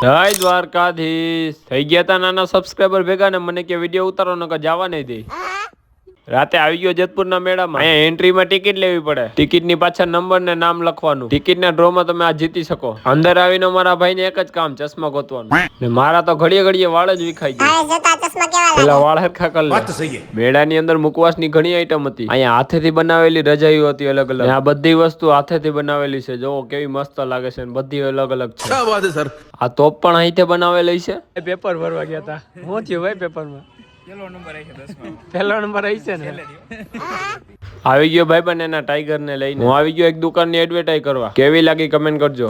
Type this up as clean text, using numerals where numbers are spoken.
જય દ્વારકાધીશ થઈ ગયા તા નાના સબસ્ક્રાઇબર ભેગા ને મને કે વિડીયો ઉતારો નકર જવા નહીં દે રાતે આવી ગયો જેતપુરના મેળામાં અહીંયા એન્ટ્રીમાં ટિકિટ લેવી પડે ટિકિટ ની પાછળ નંબર ને નામ લખવાનું ટિકિટ ના ડ્રો માં તમે આ જીતી શકો અંદર આવીને મારા ભાઈ ને એક જ કામ ચશ્મા ગોતવાનું ને મારા તો ઘડીએ ઘડીએ વાળ જ વિખાઈ ગયા પેલા વાળ હરખા કર લે મેળાની અંદર મુકવાસની ઘણી આઈટમ હતી અહીંયા હાથેથી બનાવેલી રજાઈઓ હતી અલગ અલગ આ બધી વસ્તુ હાથેથી બનાવેલી છે જો કેવી મસ્ત લાગે છે બધી અલગ અલગ છે આ તોપ પણ અહીંથી બનાવેલી છે પેપર ભરવા ગયા હતા હું થયું ભાઈ પેપરમાં પહેલો નંબર આવી છે ને આવી ગયો ભાઈ બને એના ટાઈગર ને લઈને હું આવી ગયો એક દુકાન ની એડવર્ટાઈઝ કરવા કેવી લાગી કમેન્ટ કરજો